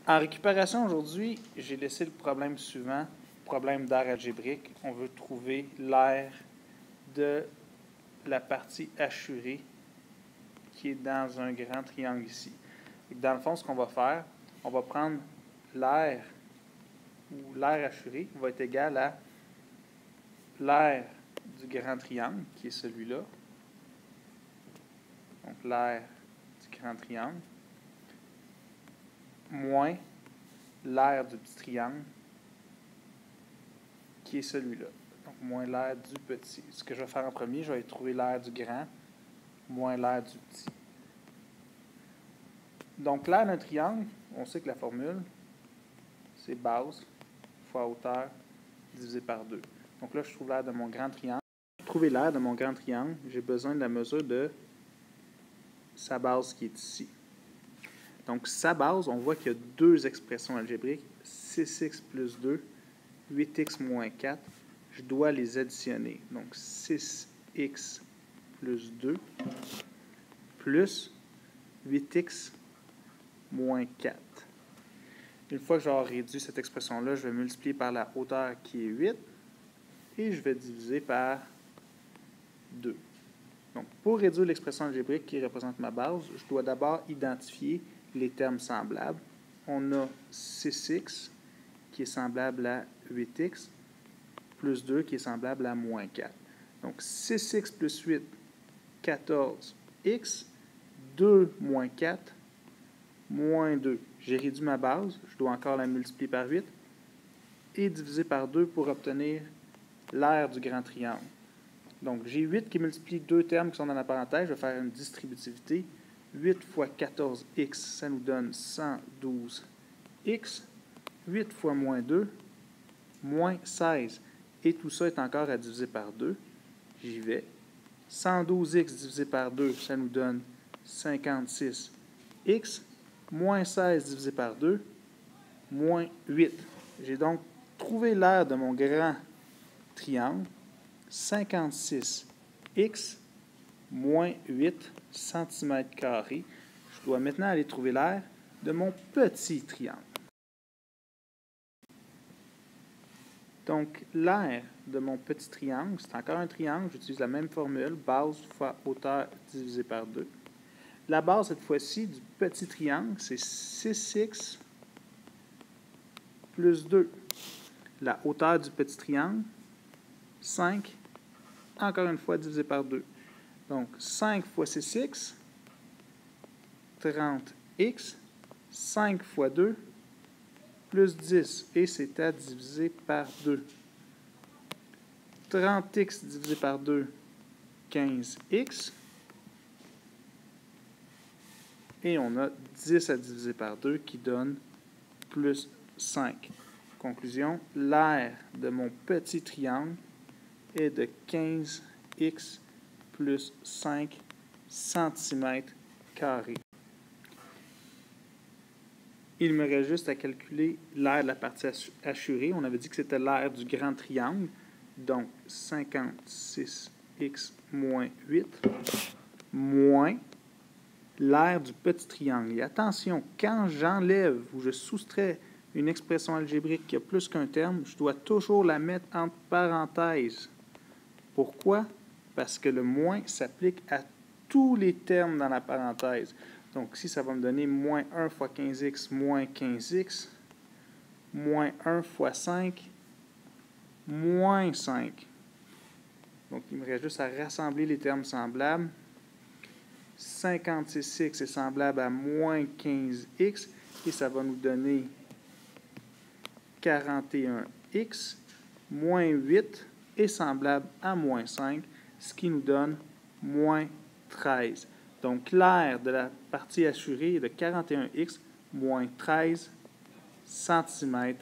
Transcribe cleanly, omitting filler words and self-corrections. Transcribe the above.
En récupération aujourd'hui, j'ai laissé le problème suivant, problème d'aire algébrique. On veut trouver l'aire de la partie hachurée qui est dans un grand triangle ici. Et dans le fond, ce qu'on va faire, on va prendre l'aire, ou l'aire hachurée va être égal à l'aire du grand triangle, qui est celui-là. Donc l'aire du grand triangle, moins l'aire du petit triangle, qui est celui-là. Donc, moins l'aire du petit. Ce que je vais faire en premier, je vais trouver l'aire du grand, moins l'aire du petit. Donc, l'aire d'un triangle, on sait que la formule, c'est base fois hauteur divisé par 2. Donc là, je trouve l'aire de mon grand triangle. Pour trouver l'aire de mon grand triangle, j'ai besoin de la mesure de sa base qui est ici. Donc, sa base, on voit qu'il y a deux expressions algébriques, 6x plus 2, 8x moins 4. Je dois les additionner. Donc, 6x plus 2 plus 8x moins 4. Une fois que j'aurai réduit cette expression-là, je vais multiplier par la hauteur qui est 8 et je vais diviser par 2. Donc, pour réduire l'expression algébrique qui représente ma base, je dois d'abord identifier les termes semblables. On a 6x qui est semblable à 8x plus 2 qui est semblable à moins 4. Donc, 6x plus 8, 14x, 2 moins 4, moins 2. J'ai réduit ma base, je dois encore la multiplier par 8 et diviser par 2 pour obtenir l'aire du grand triangle. Donc, j'ai 8 qui multiplie deux termes qui sont dans la parenthèse. Je vais faire une distributivité. 8 fois 14x, ça nous donne 112x. 8 fois moins 2, moins 16. Et tout ça est encore à diviser par 2. J'y vais. 112x divisé par 2, ça nous donne 56x. Moins 16 divisé par 2, moins 8. J'ai donc trouvé l'aire de mon grand triangle. 56x moins 8 cm². Je dois maintenant aller trouver l'aire de mon petit triangle. Donc, l'aire de mon petit triangle, c'est encore un triangle. J'utilise la même formule, base fois hauteur divisé par 2. La base, cette fois-ci, du petit triangle, c'est 6x plus 2. La hauteur du petit triangle, 5, encore une fois, divisé par 2. Donc, 5 fois 6x, 30x, 5 fois 2, plus 10, et c'est à diviser par 2. 30x divisé par 2, 15x, et on a 10 à diviser par 2 qui donne plus 5. Conclusion, l'aire de mon petit triangle est de 15x plus 5 cm². Il me reste juste à calculer l'aire de la partie hachurée. On avait dit que c'était l'aire du grand triangle. Donc, 56x moins 8 moins l'aire du petit triangle. Et attention, quand j'enlève ou je soustrais une expression algébrique qui a plus qu'un terme, je dois toujours la mettre entre parenthèses. Pourquoi? Parce que le moins s'applique à tous les termes dans la parenthèse. Donc, ici, ça va me donner moins 1 fois 15x moins 15x, moins 1 fois 5, moins 5. Donc, il me reste juste à rassembler les termes semblables. 56x est semblable à moins 15x, et ça va nous donner 41x, moins 8 est semblable à moins 5, ce qui nous donne moins 13. Donc, l'aire de la partie hachurée est de 41x moins 13 cm².